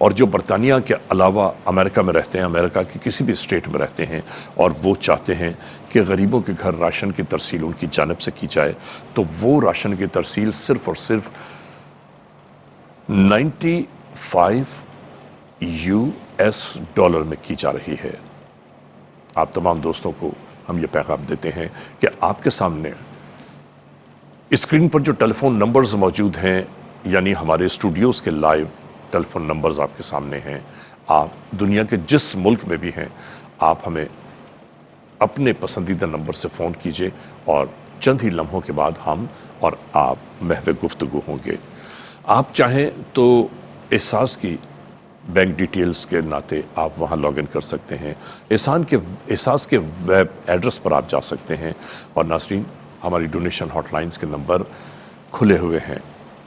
اور جو برطانیہ کے علاوہ امریکہ میں رہتے ہیں، امریکہ کی کسی بھی اسٹیٹ میں رہتے ہیں اور وہ چاہتے ہیں کہ غریبوں کے گھر راشن کی ترسیل ان کی جانب سے کی جائے، تو وہ راشن کی ترسیل صرف اور صرف 95 US ڈالر میں کی جا رہی ہے۔ آپ تمام دوستوں کو ہم یہ پیغام دیتے ہیں کہ آپ کے سامنے اسکرین پر جو ٹیلی فون نمبرز موجود ہیں، یعنی ہمارے اسٹوڈیوز کے لائیو ٹیلی فون نمبرز آپ کے سامنے ہیں، آپ دنیا کے جس ملک میں بھی ہیں آپ ہمیں اپنے پسندیدہ نمبر سے فون کیجئے اور چند ہی لمحوں کے بعد ہم اور آپ محو گفتگو ہوں گے۔ آپ چاہیں تو احساس کی بینک ڈیٹیلز کے ناطے آپ وہاں لاگ ان کر سکتے ہیں، احساس کے ویب ایڈریس پر آپ جا سکتے ہیں، اور ناظرین ہماری ڈونیشن ہاٹ لائنز کے نمبر کھلے ہوئے ہیں،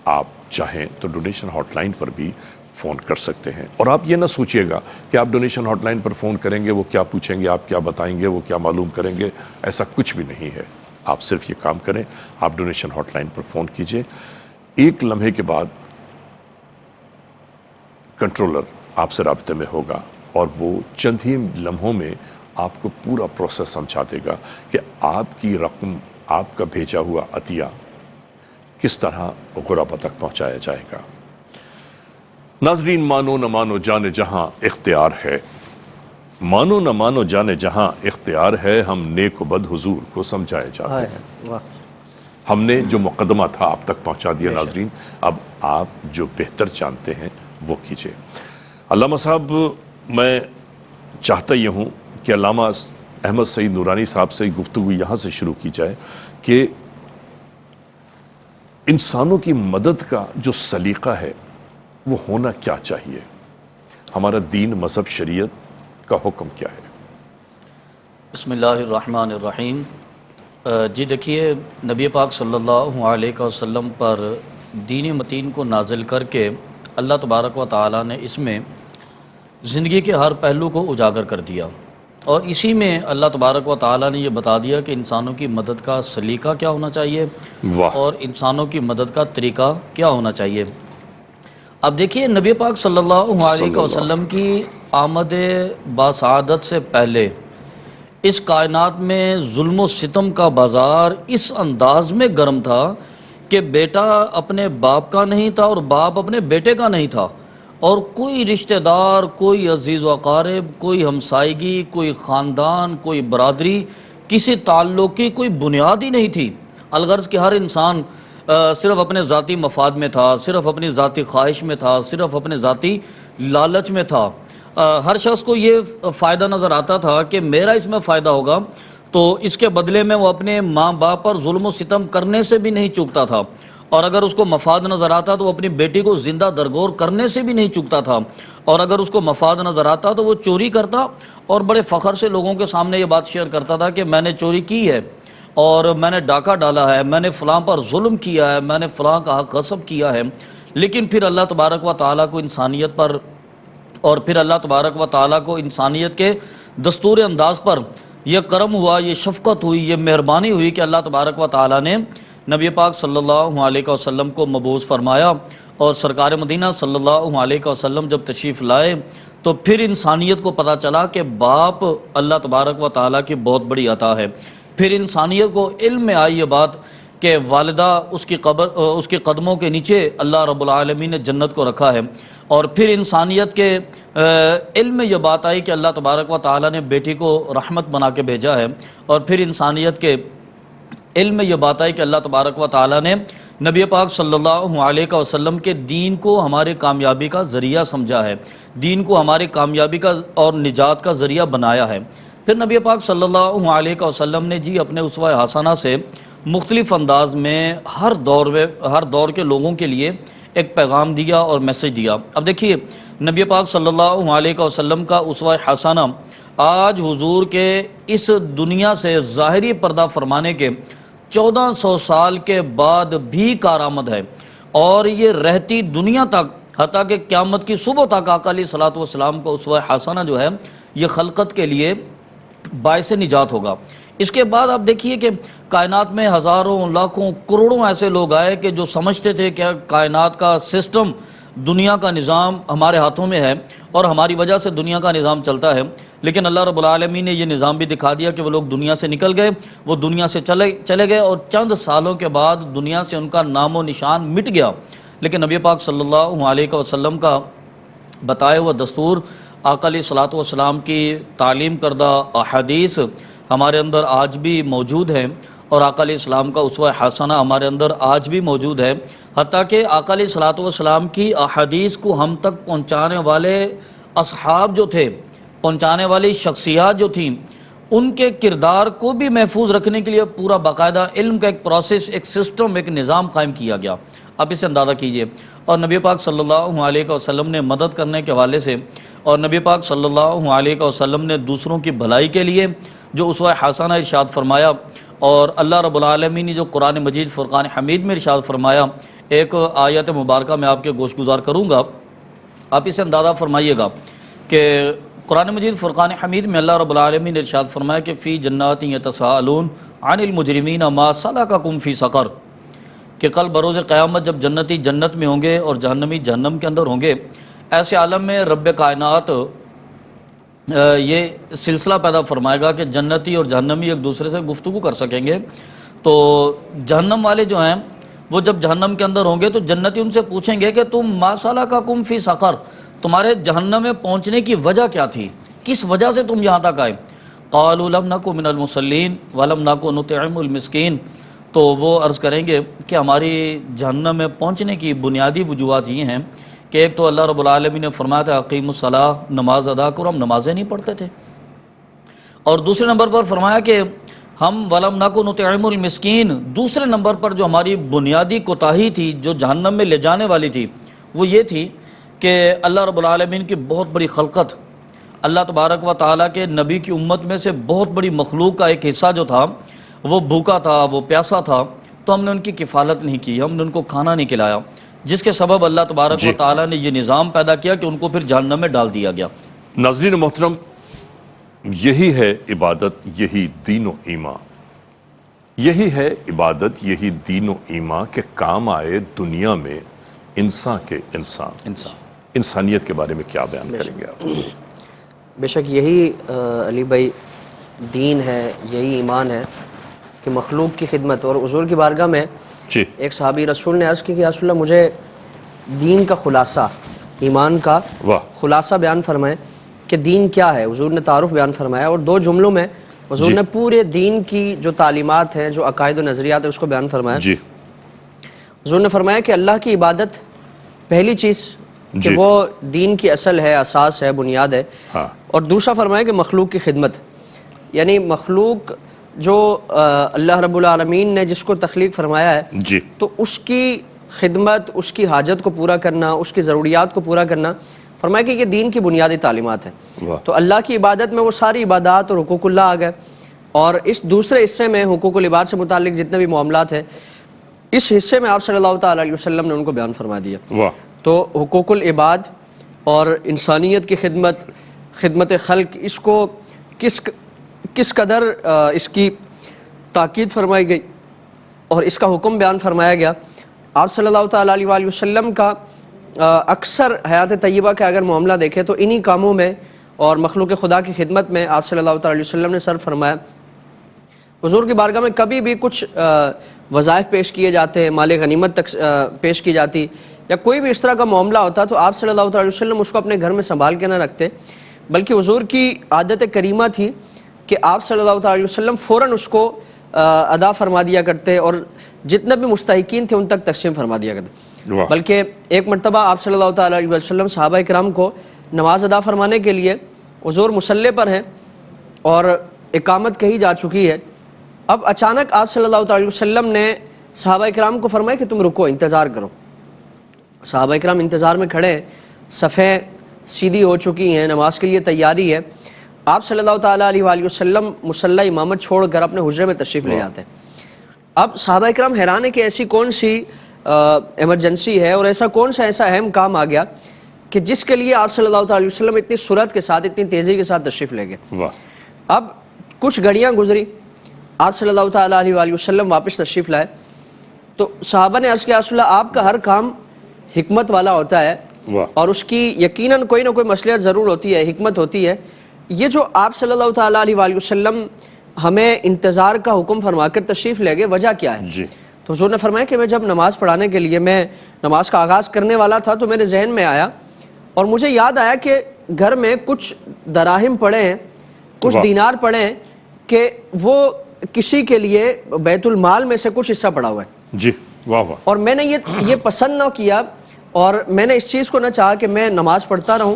آپ چاہیں تو ڈونیشن ہاٹ لائن پر بھی فون کر سکتے ہیں۔ اور آپ یہ نہ سوچئے گا کہ آپ ڈونیشن ہاٹ لائن پر فون کریں گے وہ کیا پوچھیں گے، آپ کیا بتائیں گے، وہ کیا معلوم کریں گے، ایسا کچھ بھی نہیں ہے۔ آپ صرف یہ کام کریں، آپ ڈونیشن ہاٹ لائن پر فون کیجئے، ایک لمحے کے بعد کنٹرولر آپ سے رابطے میں ہوگا اور وہ چند ہی لمحوں میں آپ کو پورا پروسیس سمجھا دے گا کہ آپ کی رقم، آپ کا بھیجا ہوا عطیہ کس طرح غربا تک پہنچایا جائے گا۔ ناظرین، مانو نہ مانو جانے جہاں اختیار ہے، مانو نہ مانو جانے جہاں اختیار ہے، ہم نیک و بد حضور کو سمجھائے جاتے ہیں۔ ہم نے جو مقدمہ تھا آپ تک پہنچا دیا ناظرین، اب آپ جو بہتر جانتے ہیں وہ کیجئے۔ علامہ صاحب، میں چاہتا یہ ہوں کہ علامہ احمد سعید نورانی صاحب سے گفتگو یہاں سے شروع کی جائے کہ انسانوں کی مدد کا جو سلیقہ ہے وہ ہونا کیا چاہیے، ہمارا دین، مذہب، شریعت کا حکم کیا ہے؟ بسم اللہ الرحمن الرحیم۔ جی دیکھیے، نبی پاک صلی اللہ علیہ وسلم پر دین متین کو نازل کر کے اللہ تبارک و تعالیٰ نے اس میں زندگی کے ہر پہلو کو اجاگر کر دیا، اور اسی میں اللہ تبارک و تعالیٰ نے یہ بتا دیا کہ انسانوں کی مدد کا سلیقہ کیا ہونا چاہیے اور انسانوں کی مدد کا طریقہ کیا ہونا چاہیے۔ اب دیکھیے، نبی پاک صلی اللہ علیہ وسلم کی آمد باسعادت سے پہلے اس کائنات میں ظلم و ستم کا بازار اس انداز میں گرم تھا کہ بیٹا اپنے باپ کا نہیں تھا اور باپ اپنے بیٹے کا نہیں تھا، اور کوئی رشتہ دار، کوئی عزیز و اقارب، کوئی ہمسائیگی، کوئی خاندان، کوئی برادری، کسی تعلق کی کوئی بنیاد ہی نہیں تھی۔ الغرض کہ ہر انسان صرف اپنے ذاتی مفاد میں تھا، صرف اپنی ذاتی خواہش میں تھا، صرف اپنے ذاتی لالچ میں تھا۔ ہر شخص کو یہ فائدہ نظر آتا تھا کہ میرا اس میں فائدہ ہوگا، تو اس کے بدلے میں وہ اپنے ماں باپ پر ظلم و ستم کرنے سے بھی نہیں چوکتا تھا، اور اگر اس کو مفاد نظر آتا تو وہ اپنی بیٹی کو زندہ درگور کرنے سے بھی نہیں چوکتا تھا، اور اگر اس کو مفاد نظر آتا تو وہ چوری کرتا اور بڑے فخر سے لوگوں کے سامنے یہ بات شیئر کرتا تھا کہ میں نے چوری کی ہے اور میں نے ڈاکہ ڈالا ہے، میں نے فلاں پر ظلم کیا ہے، میں نے فلاں کا حق غصب کیا ہے۔ لیکن پھر اللہ تبارک و تعالیٰ کو انسانیت پر، اور پھر اللہ تبارک و تعالیٰ کو انسانیت کے دستور انداز پر یہ کرم ہوا، یہ شفقت ہوئی، یہ مہربانی ہوئی کہ اللہ تبارک و تعالیٰ نے نبی پاک صلی اللہ علیہ وسلم کو مبعوث فرمایا، اور سرکار مدینہ صلی اللہ علیہ وسلم جب تشریف لائے تو پھر انسانیت کو پتہ چلا کہ باپ اللہ تبارک و تعالیٰ کی بہت بڑی عطا ہے۔ پھر انسانیت کو علم میں آئی یہ بات کہ والدہ اس کی قدموں کے نیچے اللہ رب العالمین نے جنت کو رکھا ہے، اور پھر انسانیت کے علم میں یہ بات آئی کہ اللہ تبارک و تعالیٰ نے بیٹی کو رحمت بنا کے بھیجا ہے، اور پھر انسانیت کے علم میں یہ بات آئی کہ اللہ تبارک و تعالیٰ نے نبی پاک صلی اللہ علیہ وسلم کے دین کو ہمارے کامیابی کا ذریعہ سمجھا ہے، دین کو ہماری کامیابی کا اور نجات کا ذریعہ بنایا ہے۔ پھر نبی پاک صلی اللہ علیہ وسلم نے جی اپنے اسوہ حسنہ سے مختلف انداز میں ہر دور کے لوگوں کے لیے ایک پیغام دیا اور میسج دیا۔ اب دیکھیے، نبی پاک صلی اللہ علیہ وسلم کا اسوہ حسنہ آج حضور کے اس دنیا سے ظاہری پردہ فرمانے کے 1400 سال کے بعد بھی کارآمد ہے، اور یہ رہتی دنیا تک، حتیٰ کہ قیامت کی صبح تک آقا علیہ الصلوۃ والسلام کا اسوہ حسنہ جو ہے یہ خلقت کے لیے باعث نجات ہوگا۔ اس کے بعد آپ دیکھیے کہ کائنات میں ہزاروں، لاکھوں، کروڑوں ایسے لوگ آئے کہ جو سمجھتے تھے کہ کائنات کا سسٹم دنیا کا نظام ہمارے ہاتھوں میں ہے اور ہماری وجہ سے دنیا کا نظام چلتا ہے، لیکن اللہ رب العالمین نے یہ نظام بھی دکھا دیا کہ وہ لوگ دنیا سے نکل گئے، وہ دنیا سے چلے گئے اور چند سالوں کے بعد دنیا سے ان کا نام و نشان مٹ گیا، لیکن نبی پاک صلی اللہ علیہ وسلم کا بتایا ہوا دستور، آقا علیہ الصلوۃ والسلام کی تعلیم کردہ احادیث ہمارے اندر آج بھی موجود ہیں، اور آقا علیہ السلام کا اسوہ حسنہ ہمارے اندر آج بھی موجود ہے، حتیٰ کہ آقا علیہ الصلوۃ والسلام کی احادیث کو ہم تک پہنچانے والے اصحاب جو تھے، پہنچانے والی شخصیات جو تھیں، ان کے کردار کو بھی محفوظ رکھنے کے لیے پورا باقاعدہ علم کا ایک پروسیس، ایک سسٹم، ایک نظام قائم کیا گیا۔ آپ اسے اندازہ کیجئے، اور نبی پاک صلی اللہ علیہ وسلم نے مدد کرنے کے حوالے سے، اور نبی پاک صلی اللہ علیہ وسلم نے دوسروں کی بھلائی کے لیے جو اسوہ حسنہ ارشاد فرمایا، اور اللہ رب العالمین نے جو قرآن مجید فرقان حمید میں ارشاد فرمایا، ایک آیت مبارکہ میں آپ کے گوش گزار کروں گا، آپ اسے اندازہ فرمائیے گا کہ قرآن مجید فرقان حمید میں اللہ رب العالمین نے ارشاد فرمایا کہ فی جنات یتساءلون عن المجرمین ما سلککم فی سقر، کہ کل بروز قیامت جب جنتی جنت میں ہوں گے اور جہنمی جہنم کے اندر ہوں گے، ایسے عالم میں رب کائنات یہ سلسلہ پیدا فرمائے گا کہ جنتی اور جہنمی ایک دوسرے سے گفتگو کر سکیں گے۔ تو جہنم والے جو ہیں وہ جب جہنم کے اندر ہوں گے تو جنتی ان سے پوچھیں گے کہ تم ما سلککم فی سقر، تمہارے جہنم میں پہنچنے کی وجہ کیا تھی، کس وجہ سے تم یہاں تک آئے؟ قالوا لم نک من المصلین ولم نک نطعم المسکین، تو وہ عرض کریں گے کہ ہماری جہنم میں پہنچنے کی بنیادی وجوہات یہ ہیں کہ ایک تو اللہ رب العالمین نے فرمایا تھا اقیم الصلاۃ، نماز ادا کرو، ہم نمازیں نہیں پڑھتے تھے، اور دوسرے نمبر پر فرمایا کہ ہم ولم نک نطعم المسکین، دوسرے نمبر پر جو ہماری بنیادی کوتاہی تھی جو جہنم میں لے جانے والی تھی وہ یہ تھی کہ اللہ رب العالمین کی بہت بڑی خلقت، اللہ تبارک و تعالیٰ کے نبی کی امت میں سے بہت بڑی مخلوق کا ایک حصہ جو تھا وہ بھوکا تھا، وہ پیاسا تھا، تو ہم نے ان کی کفالت نہیں کی، ہم نے ان کو کھانا نہیں کھلایا، جس کے سبب اللہ تبارک و تعالیٰ نے یہ نظام پیدا کیا کہ ان کو پھر جہنم میں ڈال دیا گیا۔ ناظرین محترم، یہی ہے عبادت، یہی دین و ایمان، یہی ہے عبادت، یہی دین و ایمان کہ کام آئے دنیا میں انسان کے انسانیت کے بارے میں کیا بیان کریں گے آپ؟ بے شک یہی علی بھائی دین ہے، یہی ایمان ہے کہ مخلوق کی خدمت۔ اور حضور کی بارگاہ میں ایک صحابی رسول نے عرض کی کہ یا رسول اللہ مجھے دین کا خلاصہ، ایمان کا خلاصہ بیان فرمائیں کہ دین کیا ہے۔ حضور نے تعارف بیان فرمایا اور 2 جملوں میں حضور نے پورے دین کی جو تعلیمات ہیں، جو عقائد و نظریات ہیں، اس کو بیان فرمایا۔ حضور نے فرمایا کہ اللہ کی عبادت پہلی چیز کہ وہ دین کی اصل ہے، اساس ہے، بنیاد ہے، اور دوسرا فرمایا کہ مخلوق کی خدمت، یعنی مخلوق جو اللہ رب العالمین نے جس کو تخلیق فرمایا ہے تو اس کی خدمت، اس کی حاجت کو پورا کرنا، اس کی ضروریات کو پورا کرنا، فرمایا کہ یہ دین کی بنیادی تعلیمات ہیں۔ تو اللہ کی عبادت میں وہ ساری عبادات اور حقوق اللہ آ گئے، اور اس دوسرے حصے میں حقوق العباد سے متعلق جتنے بھی معاملات ہیں، اس حصے میں آپ صلی اللہ تعالیٰ علیہ وسلم نے ان کو بیان فرما دیا۔ تو حقوق العباد اور انسانیت کی خدمت، خدمت خلق، اس کو کس قدر اس کی تاکید فرمائی گئی اور اس کا حکم بیان فرمایا گیا۔ آپ صلی اللہ تعالیٰ علیہ وسلم کا اکثر حیات طیبہ کا اگر معاملہ دیکھیں تو انہی کاموں میں اور مخلوق خدا کی خدمت میں آپ صلی اللہ تعالیٰ علیہ وسلم نے صرف فرمایا۔ حضور کی بارگاہ میں کبھی بھی کچھ وظائف پیش کیے جاتے ہیں، مال غنیمت تک پیش کی جاتی، یا کوئی بھی اس طرح کا معاملہ ہوتا تو آپ صلی اللہ تعالیٰ علیہ وسلم اس کو اپنے گھر میں سنبھال کے نہ رکھتے، بلکہ حضور کی عادت کریمہ تھی کہ آپ صلی اللہ تعالیٰ علیہ وسلم فوراً اس کو ادا فرما دیا کرتے اور جتنے بھی مستحقین تھے ان تک تقسیم فرما دیا کرتے۔ بلکہ ایک مرتبہ آپ صلی اللہ تعالیٰ علیہ وسلم صحابہ کرام کو نماز ادا فرمانے کے لیے حضور مصلی پر ہیں اور اقامت کہی جا چکی ہے، اب اچانک آپ صلی اللہ تعالیٰ علیہ وسلم نے صحابہ کرام کو فرمایا کہ تم رکو، انتظار کرو۔ صحابہ کرام انتظار میں کھڑے ہیں، صفیں سیدھی ہو چکی ہیں، نماز کے لیے تیاری ہے۔ آپ صلی اللہ تعالیٰ علیہ وآلہ وسلم مصلی امامت چھوڑ کر اپنے حجرے میں تشریف لے جاتے ہیں۔ اب صحابہ کرام حیران ہے کہ ایسی کون سی ایمرجنسی ہے اور ایسا کون سا ایسا اہم کام آ گیا کہ جس کے لیے آپ صلی اللہ تعالیٰ علیہ وسلم اتنی سرعت کے ساتھ، اتنی تیزی کے ساتھ تشریف لے گئے۔ اب کچھ گھڑیاں گزری، آپ صلی اللہ تعالیٰ علیہ وآلہ وسلم واپس تشریف لائے، تو صحابہ نے عرض کیا رسول اللہ آپ کا ہر کام حکمت والا ہوتا ہے اور اس کی یقیناً کوئی نہ کوئی مصلحت ضرور ہوتی ہے، حکمت ہوتی ہے. یہ جو آپ صلی اللہ تعالیٰ علیہ وآلہ وسلم ہمیں انتظار کا حکم فرما کر تشریف لے گئے، وجہ کیا ہے؟ جی تو حضور نے فرمایا کہ میں جب نماز پڑھانے کے لیے میں نماز کا آغاز کرنے والا تھا تو میرے ذہن میں آیا اور مجھے یاد آیا کہ گھر میں کچھ دراہم پڑے ہیں، کچھ دینار پڑے ہیں کہ وہ کسی کے لیے بیت المال میں سے کچھ حصہ پڑا ہوا ہے. جی واہ واہ. اور میں نے یہ پسند نہ کیا اور میں نے اس چیز کو نہ چاہا کہ میں نماز پڑھتا رہوں،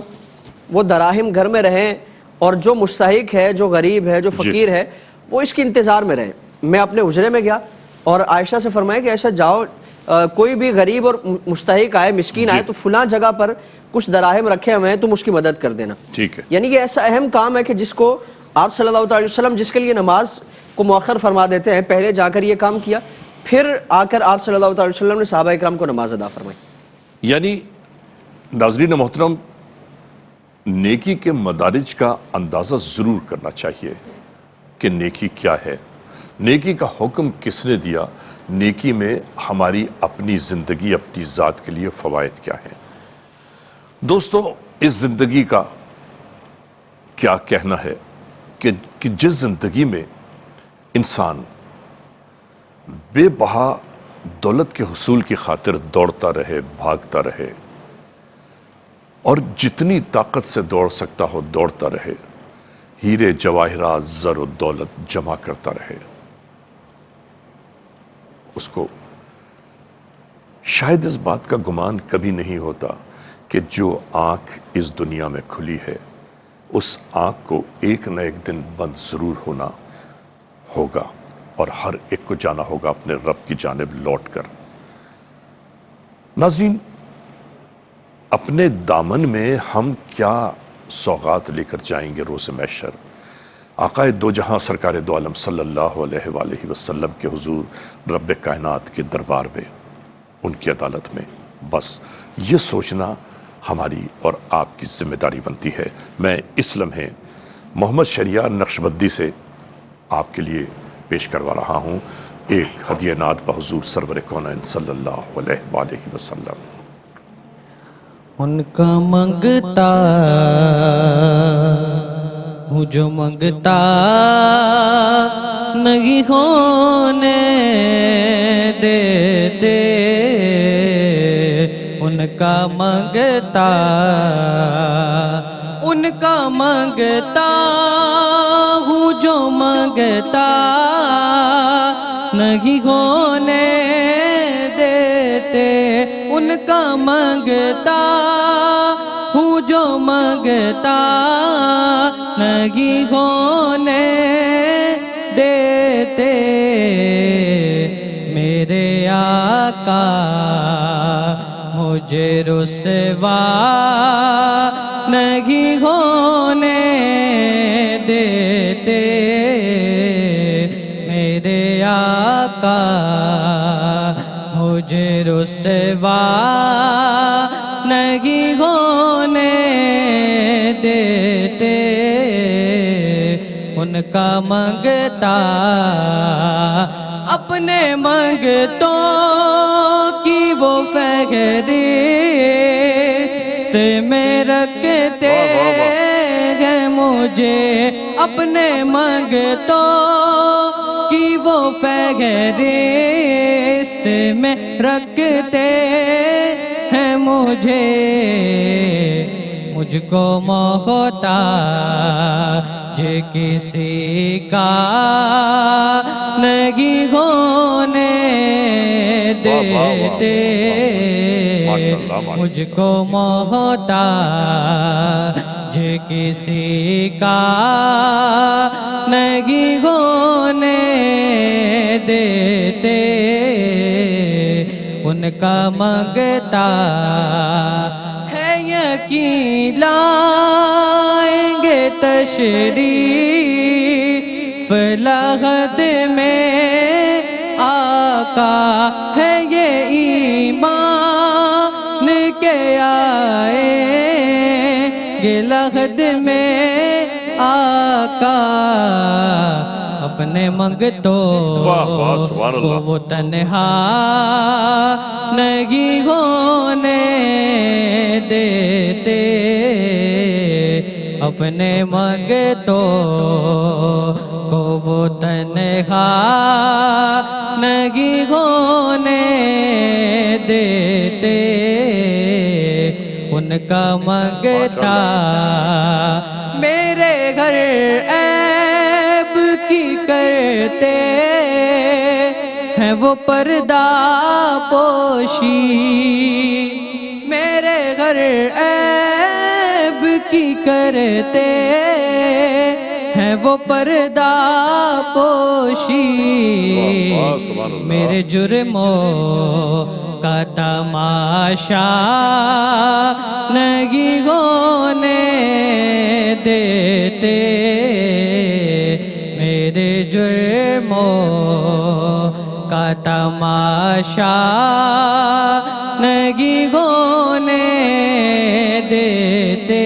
وہ دراہم گھر میں رہیں اور جو مستحق ہے، جو غریب ہے، جو فقیر ہے، وہ اس کے انتظار میں رہیں. میں اپنے حجرے میں گیا اور عائشہ سے فرمایا کہ عائشہ جاؤ، کوئی بھی غریب اور مستحق آئے، مسکین آئے تو فلاں جگہ پر کچھ دراہم رکھے ہوئے ہیں، تم اس کی مدد کر دینا. ٹھیک ہے. یعنی یہ ایسا اہم کام ہے کہ جس کو آپ صلی اللہ علیہ وسلم جس کے لیے نماز کو مؤخر فرما دیتے ہیں، پہلے جا کر یہ کام کیا، پھر آ کر آپ صلی اللہ علیہ وسلم نے صحابہ اکرام کو نماز ادا فرمائی. یعنی ناظرین محترم، نیکی کے مدارج کا اندازہ ضرور کرنا چاہیے کہ نیکی کیا ہے، نیکی کا حکم کس نے دیا، نیکی میں ہماری اپنی زندگی، اپنی ذات کے لیے فوائد کیا ہیں. دوستو، اس زندگی کا کیا کہنا ہے کہ جس زندگی میں انسان بے بہا دولت کے حصول کی خاطر دوڑتا رہے، بھاگتا رہے اور جتنی طاقت سے دوڑ سکتا ہو دوڑتا رہے، ہیرے جواہرات زر و دولت جمع کرتا رہے، اس کو شاید اس بات کا گمان کبھی نہیں ہوتا کہ جو آنکھ اس دنیا میں کھلی ہے اس آنکھ کو ایک نہ ایک دن بند ضرور ہونا ہوگا اور ہر ایک کو جانا ہوگا اپنے رب کی جانب لوٹ کر. ناظرین، اپنے دامن میں ہم کیا سوغات لے کر جائیں گے روز محشر؟ آقائے دو جہاں سرکار دو عالم صلی اللہ علیہ وآلہ وسلم کے حضور رب کائنات کے دربار میں، ان کی عدالت میں. بس یہ سوچنا ہماری اور آپ کی ذمہ داری بنتی ہے. میں اس لمحے محمد شہریار نقشبندی سے آپ کے لیے پیش کروا رہا ہوں ایک ہدیہ نعت بحضور سرور کونین صلی اللہ علیہ وآلہ وسلم. ان کا منگتا ہوں جو منگتا نہیں ہونے دیتے، ان کا منگتا ہوں جو منگتا نہیں ہونے دیتے، ان کا منگتا ہوں جو منگتا نہیں ہونے دیتے. میرے آقا مجھے رسوا نہیں ہونے دیتے، میرے آقا مجھے رسوا نہیں ہونے دیتے. ان کا منگتا اپنے منگتوں کی وہ فہرست میں رکھتے ہیں مجھے، اپنے منگتوں کی وہ فہرست میں رکھتے ہیں مجھے. مجھ کو محتاج کسی کا نہیں ہونے دیتے، مجھ کو محتاج کسی کا نہیں ہونے دیتے. ان کا منگتا ہے یقین لائیں گے تشریف لحد میں آقا، ہے یہ ایمان کے آئے گے لحد میں آقا. اپنے منگتوں کو وہ تنہا نہیں ہونے دیتے، اپنے منگتوں کو وہ تنہا نہیں ہونے دیتے، ان کا منگتا میرے گھر عیب کی کرتے ہیں وہ پردہ پوشی، میرے گھر عیب کی کرتے ہیں وہ پردہ پوشی، میرے جرموں کا تماشا نہیں ہونے دیتے، میرے جرموں کا تماشا نہیں ہونے دیتے،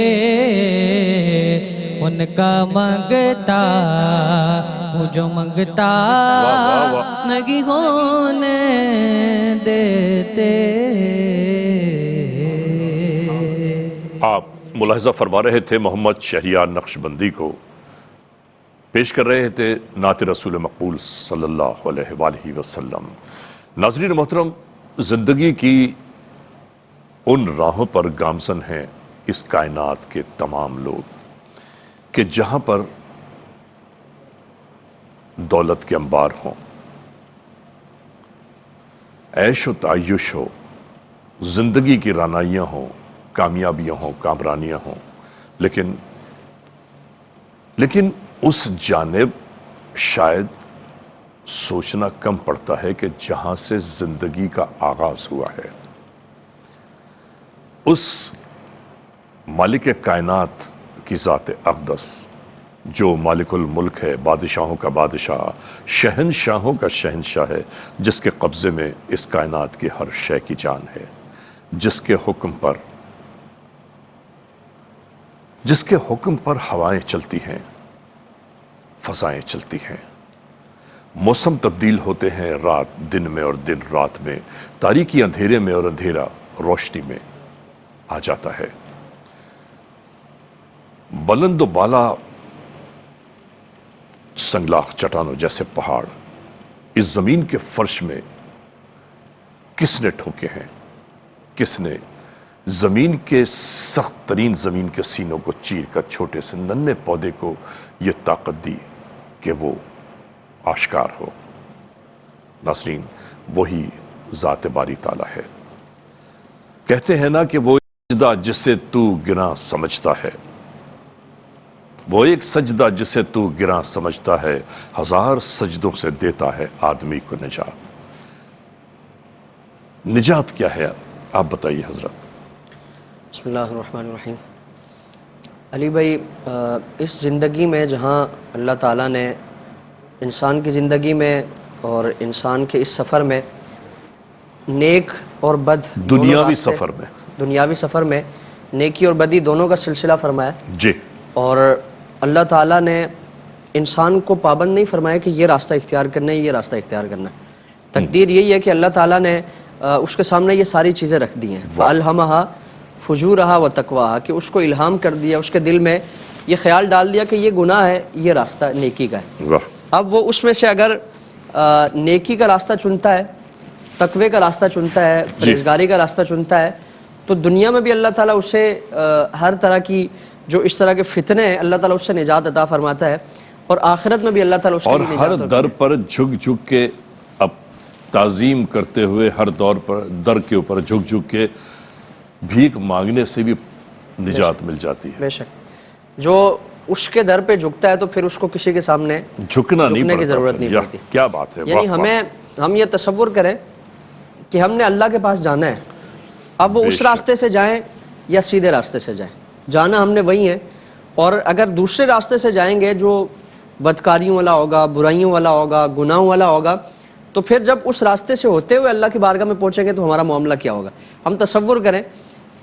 ان کا منگتا وہ جو منگتا نہیں ہونے دیتے۔ آپ ملاحظہ فرما رہے تھے محمد شہریار نقشبندی کو، پیش کر رہے تھے نعت رسول مقبول صلی اللہ علیہ وآلہ وسلم۔ ناظرین محترم، زندگی کی ان راہوں پر گامزن ہیں اس کائنات کے تمام لوگ کہ جہاں پر دولت کے انبار ہوں، عیش و تعیش ہو، زندگی کی رعنائیاں ہوں، کامیابیاں ہوں، کامرانیاں ہوں، لیکن اس جانب شاید سوچنا کم پڑتا ہے کہ جہاں سے زندگی کا آغاز ہوا ہے، اس مالک کائنات کی ذات اقدس جو مالک الملک ہے، بادشاہوں کا بادشاہ، شہنشاہوں کا شہنشاہ ہے، جس کے قبضے میں اس کائنات کی ہر شے کی جان ہے، جس کے حکم پر ہوائیں چلتی ہیں، فضائیں چلتی ہیں، موسم تبدیل ہوتے ہیں، رات دن میں اور دن رات میں، تاریکی اندھیرے میں اور اندھیرا روشنی میں آ جاتا ہے۔ بلند و بالا سنگلاخ چٹانوں جیسے پہاڑ اس زمین کے فرش میں کس نے ٹھوکے ہیں؟ کس نے زمین کے سخت ترین زمین کے سینوں کو چیر کر چھوٹے سے ننھے پودے کو یہ طاقت دی کہ وہ آشکار ہو؟ ناظرین، وہی ذات باری تعالیٰ ہے۔ کہتے ہیں نا کہ وہ سجدہ جسے تو گراں سمجھتا ہے، وہ ایک سجدہ جسے تو گراں سمجھتا ہے، ہزار سجدوں سے دیتا ہے آدمی کو نجات۔ نجات کیا ہے؟ آپ بتائیے حضرت۔ بسم اللہ الرحمن الرحیم۔ علی بھائی، اس زندگی میں جہاں اللہ تعالیٰ نے انسان کی زندگی میں اور انسان کے اس سفر میں نیک اور بد دنیاوی سفر میں نیکی اور بدی دونوں کا سلسلہ فرمایا جی، اور اللہ تعالیٰ نے انسان کو پابند نہیں فرمایا کہ یہ راستہ اختیار کرنا ہے، یہ راستہ اختیار کرنا ہے۔ تقدیر یہی ہے کہ اللہ تعالیٰ نے اس کے سامنے یہ ساری چیزیں رکھ دی ہیں، فَأَلْهَمَهَا فُجُورَهَا وَتَقْوَاهَا، کہ اس کو الہام کر دیا، اس کے دل میں یہ خیال ڈال دیا کہ یہ گناہ ہے، یہ راستہ نیکی کا ہے۔ اب وہ اس میں سے اگر نیکی کا راستہ چنتا ہے، تقوی کا راستہ چنتا ہے، پرہیزگاری کا راستہ چنتا ہے، تو دنیا میں بھی اللہ تعالیٰ اسے ہر طرح کی جو اس طرح کے فتنے ہیں اللہ تعالیٰ اس سے نجات عطا فرماتا ہے، اور آخرت میں بھی اللہ تعالیٰ اس کے لیے اور ہر در پر جھک کے اب تعظیم کرتے ہوئے، ہر دور پر در کے اوپر جھک کے بھیک مانگنے سے بھی نجات مل جاتی ہے۔ بے شک، جو اس کے در پہ جھکتا ہے تو پھر اس کو کسی کے سامنے جھکنے کی ضرورت نہیں پڑتی۔ کیا بات ہے! یعنی ہم یہ تصور کریں کہ ہم نے اللہ کے پاس جانا ہے، اب وہ اس راستے سے جائیں یا سیدھے راستے سے جائیں، جانا ہم نے وہی ہے۔ اور اگر دوسرے راستے سے جائیں گے جو بدکاریوں والا ہوگا، برائیوں والا ہوگا، گناہوں والا ہوگا، تو پھر جب اس راستے سے ہوتے ہوئے اللہ کی بارگاہ میں پہنچیں گے تو ہمارا معاملہ کیا ہوگا؟ ہم تصور کریں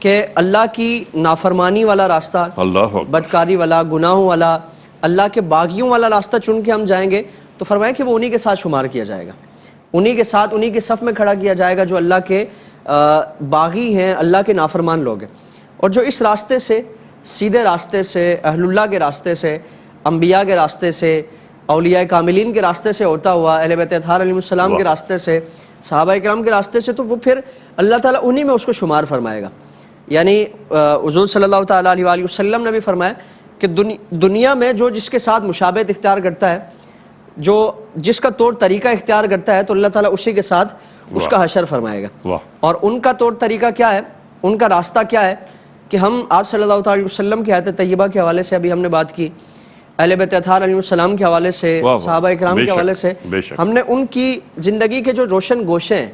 کہ اللہ کی نافرمانی والا راستہ، بدکاری والا، گناہوں والا، اللہ کے باغیوں والا راستہ چن کے ہم جائیں گے تو فرمایا کہ وہ انہی کے ساتھ شمار کیا جائے گا۔ انہی کے ساتھ انہی کے صف میں کھڑا کیا جائے گا جو اللہ کے باغی ہیں، اللہ کے نافرمان لوگ ہیں۔ اور جو اس راستے سے، سیدھے راستے سے، اہل اللہ کے راستے سے، انبیاء کے راستے سے، اولیاء کاملین کے راستے سے ہوتا ہوا، اہل بیت اطہار علیہ السلام کے راستے سے، صحابہ کرام کے راستے سے، تو وہ پھر اللہ تعالیٰ انہی میں اس کو شمار فرمائے گا۔ یعنی حضور صلی اللہ تعالیٰ علیہ وآلہ وسلم نے بھی فرمایا کہ دنیا میں جو جس کے ساتھ مشابہت اختیار کرتا ہے، جو جس کا طور طریقہ اختیار کرتا ہے، تو اللہ تعالیٰ اسی کے ساتھ اس کا حشر فرمائے گا۔ اور ان کا طور طریقہ کیا ہے، ان کا راستہ کیا ہے کہ ہم آپ صلی اللہ علیہ وسلم کی آیت طیبہ کے حوالے سے ابھی ہم نے بات کی، اہل بیت اطہار علیہ السلام کے حوالے سے، صحابہ کرام کے حوالے سے، ہم نے ان کی زندگی کے جو روشن گوشے ہیں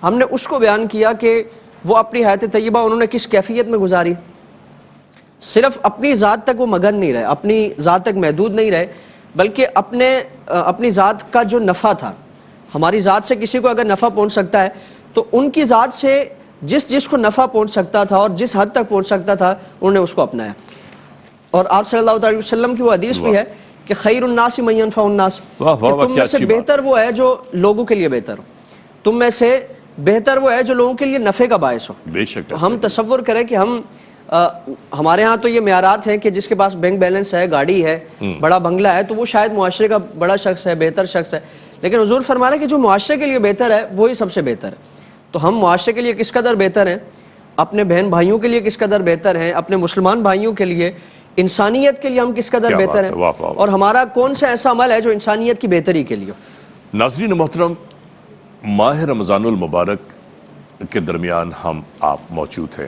ہم نے اس کو بیان کیا کہ وہ اپنی حیات طیبہ انہوں نے کس کیفیت میں گزاری۔ صرف اپنی ذات تک وہ مگن نہیں رہے، اپنی ذات تک محدود نہیں رہے، بلکہ اپنی ذات کا جو نفع تھا، ہماری ذات سے کسی کو اگر نفع پہنچ سکتا ہے تو ان کی ذات سے جس کو نفع پہنچ سکتا تھا اور جس حد تک پہنچ سکتا تھا انہوں نے اس کو اپنایا۔ اور آپ صلی اللہ علیہ وسلم کی وہ حدیث بھی ہے کہ خیر الناس من ينفع الناس، کہ تم میں سے بہتر وہ ہے جو لوگوں کے لیے بہتر ہو، تم میں سے بہتر وہ ہے جو لوگوں کے لیے نفع کا باعث ہو۔ بے شک تو ہم تصور کریں کہ ہمارے ہاں تو یہ معیارات ہیں کہ جس کے پاس بینک بیلنس ہے، گاڑی ہے، بڑا بنگلہ ہے، تو وہ شاید معاشرے کا بڑا شخص ہے، بہتر شخص ہے، لیکن حضور فرما رہے ہیں کہ جو معاشرے کے لیے بہتر ہے وہی سب سے بہتر ہے۔ تو ہم معاشرے کے لیے کس قدر بہتر ہیں، اپنے بہن بھائیوں کے لیے کس قدر بہتر ہیں، اپنے مسلمان بھائیوں کے لیے، انسانیت کے لیے ہم کس قدر بہتر ہیں، اور ہمارا کون سا ایسا عمل ہے جو انسانیت کی بہتری کے لیے ہو۔ ناظرین محترم، ماہ رمضان المبارک کے درمیان ہم آپ موجود ہیں۔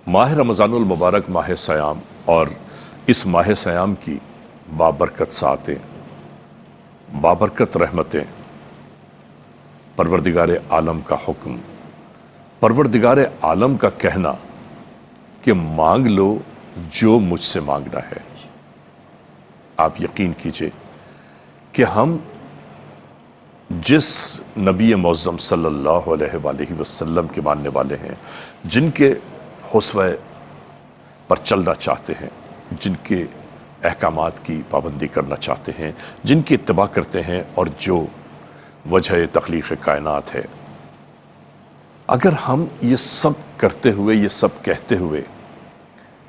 ماہ رمضان المبارک ماہ سیام، اور اس ماہ سیام کی بابرکت ساعتیں، بابرکت رحمتیں، پروردگار عالم کا حکم، پروردگار عالم کا کہنا کہ مانگ لو جو مجھ سے مانگنا ہے۔ آپ یقین کیجئے کہ ہم جس نبی معظم صلی اللہ علیہ وآلہ وسلم کے ماننے والے ہیں، جن کے حسوہ پر چلنا چاہتے ہیں، جن کے احکامات کی پابندی کرنا چاہتے ہیں، جن کی اتباع کرتے ہیں، اور جو وجہ تخلیق کائنات ہے، اگر ہم یہ سب کرتے ہوئے، یہ سب کہتے ہوئے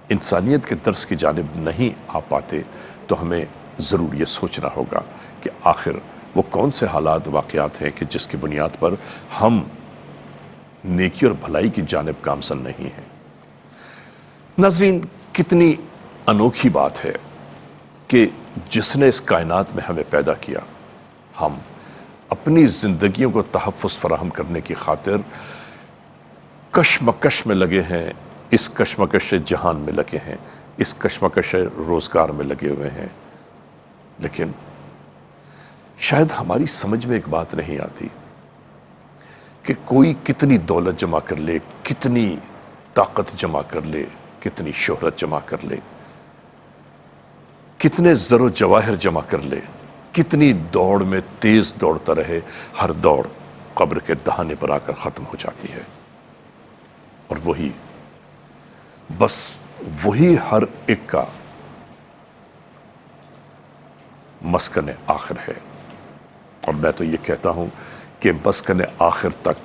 انسانیت کے درس کی جانب نہیں آ پاتے، تو ہمیں ضرور یہ سوچنا ہوگا کہ آخر وہ کون سے حالات واقعات ہیں کہ جس کی بنیاد پر ہم نیکی اور بھلائی کی جانب گامزن نہیں ہیں۔ ناظرین، کتنی انوکھی بات ہے کہ جس نے اس کائنات میں ہمیں پیدا کیا، ہم اپنی زندگیوں کو تحفظ فراہم کرنے کی خاطر کشمکش میں لگے ہیں، اس کشمکش جہان میں لگے ہیں، اس کشمکش روزگار میں لگے ہوئے ہیں، لیکن شاید ہماری سمجھ میں ایک بات نہیں آتی کہ کوئی کتنی دولت جمع کر لے، کتنی طاقت جمع کر لے، کتنی شہرت جمع کر لے، کتنے زر و جواہر جمع کر لے، کتنی دوڑ میں تیز دوڑتا رہے، ہر دوڑ قبر کے دہانے پر آ کر ختم ہو جاتی ہے، اور وہی ہر ایک کا مسکن آخر ہے۔ اور میں تو یہ کہتا ہوں کہ مسکن آخر تک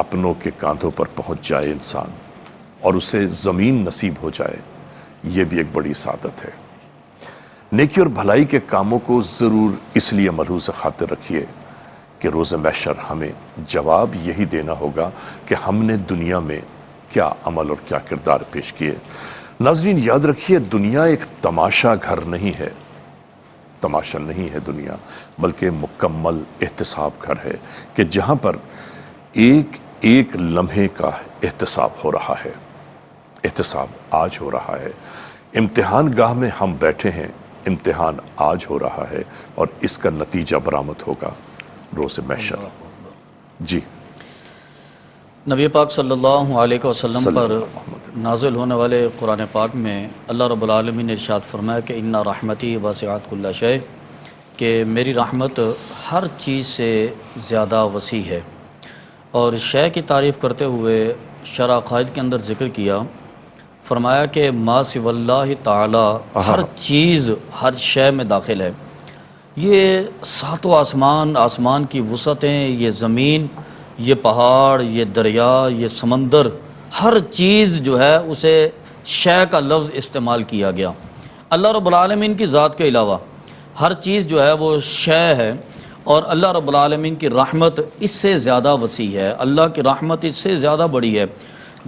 اپنوں کے کاندھوں پر پہنچ جائے انسان اور اسے زمین نصیب ہو جائے، یہ بھی ایک بڑی سعادت ہے۔ نیکی اور بھلائی کے کاموں کو ضرور اس لیے ملحوظ خاطر رکھیے کہ روز محشر ہمیں جواب یہی دینا ہوگا کہ ہم نے دنیا میں کیا عمل اور کیا کردار پیش کیے۔ ناظرین یاد رکھیے، دنیا ایک تماشا گھر نہیں ہے، تماشا نہیں ہے دنیا، بلکہ مکمل احتساب گھر ہے کہ جہاں پر ایک ایک لمحے کا احتساب ہو رہا ہے۔ احتساب آج ہو رہا ہے، امتحان گاہ میں ہم بیٹھے ہیں، امتحان آج ہو رہا ہے، اور اس کا نتیجہ برآمد ہوگا روز محشر۔ جی، نبی پاک صلی اللہ علیہ وسلم پر نازل ہونے والے قرآن پاک میں اللہ رب العالمین نے ارشاد فرمایا کہ اِنَّ رحمتی واسعت کل شیء، کہ میری رحمت ہر چیز سے زیادہ وسیع ہے۔ اور شے کی تعریف کرتے ہوئے شرح عقائد کے اندر ذکر کیا، فرمایا کہ ما سوی اللہ تعالی ہر چیز، ہر شے میں داخل ہے۔ یہ ساتوں آسمان کی وسعتیں، یہ زمین، یہ پہاڑ، یہ دریا، یہ سمندر، ہر چیز جو ہے اسے شے کا لفظ استعمال کیا گیا۔ اللہ رب العالمین کی ذات کے علاوہ ہر چیز جو ہے وہ شے ہے، اور اللہ رب العالمین کی رحمت اس سے زیادہ وسیع ہے، اللہ کی رحمت اس سے زیادہ بڑی ہے۔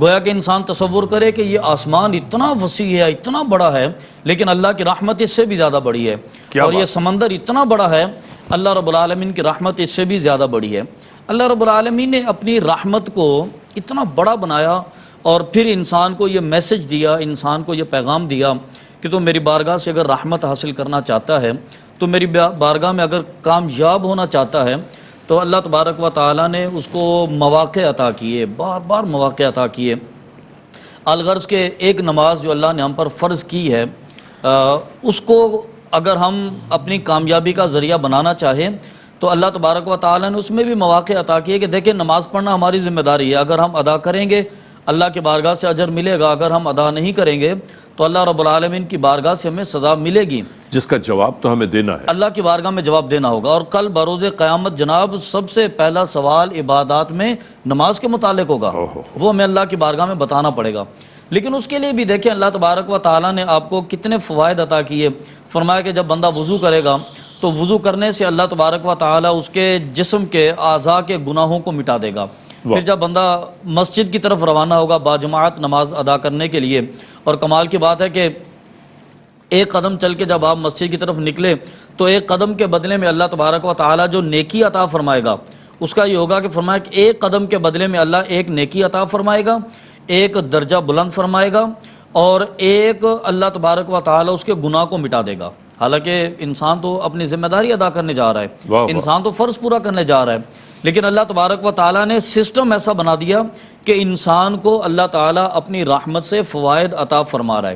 گویا کہ انسان تصور کرے کہ یہ آسمان اتنا وسیع ہے، اتنا بڑا ہے، لیکن اللہ کی رحمت اس سے بھی زیادہ بڑی ہے، اور یہ سمندر اتنا بڑا ہے، اللہ رب العالمین کی رحمت اس سے بھی زیادہ بڑی ہے۔ اللہ رب العالمین نے اپنی رحمت کو اتنا بڑا بنایا، اور پھر انسان کو یہ میسج دیا، انسان کو یہ پیغام دیا کہ تو میری بارگاہ سے اگر رحمت حاصل کرنا چاہتا ہے، تو میری بارگاہ میں اگر کامیاب ہونا چاہتا ہے، تو اللہ تبارک و تعالیٰ نے اس کو مواقع عطا کیے، بار بار مواقع عطا کیے۔ الغرض کہ ایک نماز جو اللہ نے ہم پر فرض کی ہے، اس کو اگر ہم اپنی کامیابی کا ذریعہ بنانا چاہیں تو اللہ تبارک و تعالیٰ نے اس میں بھی مواقع عطا کیے کہ دیکھیں نماز پڑھنا ہماری ذمہ داری ہے، اگر ہم ادا کریں گے اللہ کی بارگاہ سے اجر ملے گا، اگر ہم ادا نہیں کریں گے تو اللہ رب العالمین کی بارگاہ سے ہمیں سزا ملے گی، جس کا جواب تو ہمیں دینا ہے، اللہ کی بارگاہ میں جواب دینا ہوگا۔ اور کل بروز قیامت جناب سب سے پہلا سوال عبادات میں نماز کے متعلق ہوگا، وہ ہمیں اللہ کی بارگاہ میں بتانا پڑے گا۔ لیکن اس کے لیے بھی دیکھیں اللہ تبارک و تعالیٰ نے آپ کو کتنے فوائد عطا کیے۔ فرمایا کہ جب بندہ وضو کرے گا تو وضو کرنے سے اللہ تبارک و تعالیٰ اس کے جسم کے اعضاء کے گناہوں کو مٹا دے گا۔ پھر جب بندہ مسجد کی طرف روانہ ہوگا باجماعت نماز ادا کرنے کے لیے، اور کمال کی بات ہے کہ ایک قدم چل کے جب آپ مسجد کی طرف نکلے تو ایک قدم کے بدلے میں اللہ تبارک و تعالیٰ جو نیکی عطا فرمائے گا اس کا یہ ہوگا کہ فرمایا کہ ایک قدم کے بدلے میں اللہ ایک نیکی عطا فرمائے گا، ایک درجہ بلند فرمائے گا، اور ایک اللہ تبارک و تعالیٰ اس کے گناہ کو مٹا دے گا۔ حالانکہ انسان تو اپنی ذمہ داری ادا کرنے جا رہا ہے، انسان تو فرض پورا کرنے جا رہا ہے، لیکن اللہ تبارک و تعالیٰ نے سسٹم ایسا بنا دیا کہ انسان کو اللہ تعالیٰ اپنی رحمت سے فوائد عطا فرما رہا ہے۔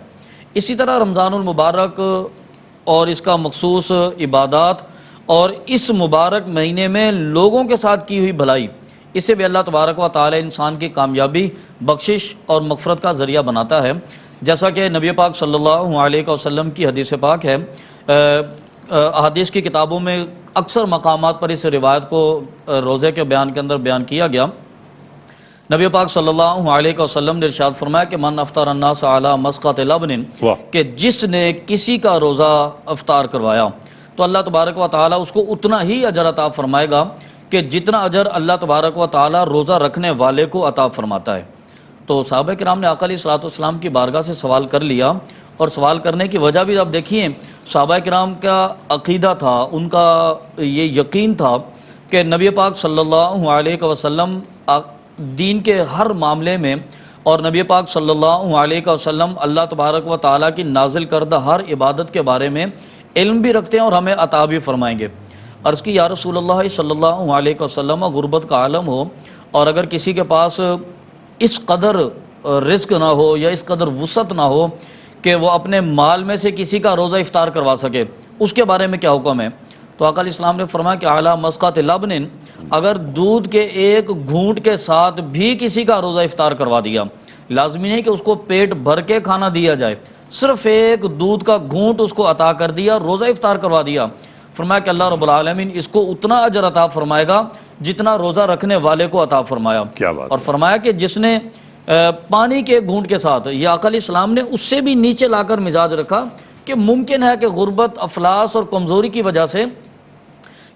اسی طرح رمضان المبارک اور اس کا مخصوص عبادات اور اس مبارک مہینے میں لوگوں کے ساتھ کی ہوئی بھلائی، اسے بھی اللہ تبارک و تعالیٰ انسان کی کامیابی، بخشش اور مغفرت کا ذریعہ بناتا ہے۔ جیسا کہ نبی پاک صلی اللہ علیہ وسلم کی حدیث پاک ہے، احادیث کی کتابوں میں اکثر مقامات پر اس روایت کو روزے کے بیان کے اندر بیان کیا گیا۔ نبی پاک صلی اللہ علیہ وسلم نے ارشاد فرمایا کہ من افطر الناس علی مسقۃ لبن، کہ جس نے کسی کا روزہ افطار کروایا تو اللہ تبارک و تعالیٰ اس کو اتنا ہی اجر عطا فرمائے گا کہ جتنا اجر اللہ تبارک و تعالیٰ روزہ رکھنے والے کو عطا فرماتا ہے۔ تو صحابہ کرام نے آقا علیہ الصلوۃ والسلام کی بارگاہ سے سوال کر لیا، اور سوال کرنے کی وجہ بھی آپ دیکھیے، صحابہ کرام کا عقیدہ تھا، ان کا یہ یقین تھا کہ نبی پاک صلی اللہ علیہ وسلم دین کے ہر معاملے میں، اور نبی پاک صلی اللہ علیہ وسلم اللہ تبارک و تعالیٰ کی نازل کردہ ہر عبادت کے بارے میں علم بھی رکھتے ہیں اور ہمیں عطا بھی فرمائیں گے۔ عرض کی یا رسول اللہ صلی اللہ علیہ وسلم، غربت کا عالم ہو اور اگر کسی کے پاس اس قدر رزق نہ ہو یا اس قدر وسعت نہ ہو کہ وہ اپنے مال میں سے کسی کا روزہ افطار کروا سکے، اس کے بارے میں کیا حکم ہے؟ تو آقا علیہ السلام نے فرمایا کہ اعلیٰ مسقۃ لبن، اگر دودھ کے ایک گھونٹ کے ساتھ بھی کسی کا روزہ افطار کروا دیا، لازمی نہیں کہ اس کو پیٹ بھر کے کھانا دیا جائے، صرف ایک دودھ کا گھونٹ اس کو عطا کر دیا، روزہ افطار کروا دیا، فرمایا کہ اللہ رب العالمین اس کو اتنا اجر عطا فرمائے گا جتنا روزہ رکھنے والے کو عطا فرمایا۔ اور فرمایا کہ جس نے پانی کے گھونٹ کے ساتھ، یہ آقا علیہ السلام نے اس سے بھی نیچے لا کر مزاج رکھا کہ ممکن ہے کہ غربت، افلاس اور کمزوری کی وجہ سے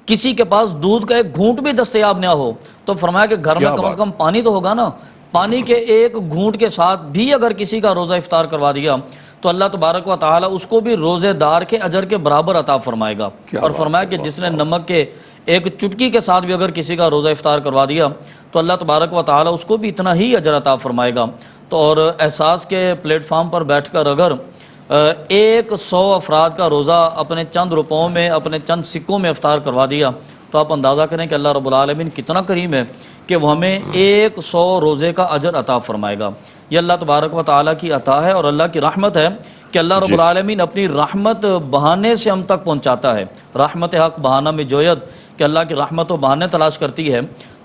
کسی کے پاس دودھ کا ایک گھونٹ بھی دستیاب نہ ہو، تو فرمایا کہ گھر میں کم از کم پانی تو ہوگا نا، پانی کے ایک گھونٹ کے ساتھ بھی اگر کسی کا روزہ افطار کروا دیا تو اللہ تبارک و تعالیٰ اس کو بھی روزے دار کے اجر کے برابر عطا فرمائے گا۔ اور فرمایا کہ جس نے نمک کے ایک چٹکی کے ساتھ بھی اگر کسی کا روزہ افطار کروا دیا تو اللہ تبارک و تعالیٰ اس کو بھی اتنا ہی اجر عطا فرمائے گا۔ تو اور احساس کے پلیٹ فارم پر بیٹھ کر اگر 100 افراد کا روزہ اپنے چند روپوں میں، اپنے چند سکوں میں افطار کروا دیا تو آپ اندازہ کریں کہ اللہ رب العالمین کتنا کریم ہے کہ وہ ہمیں 100 روزے کا اجر عطا فرمائے گا۔ یہ اللہ تبارک و تعالیٰ کی عطا ہے اور اللہ کی رحمت ہے کہ اللہ رب العالمین اپنی رحمت بہانے سے ہم تک پہنچاتا ہے۔ رحمت حق بہانہ میں جوید، کہ اللہ کی رحمت و بہانے تلاش کرتی ہے،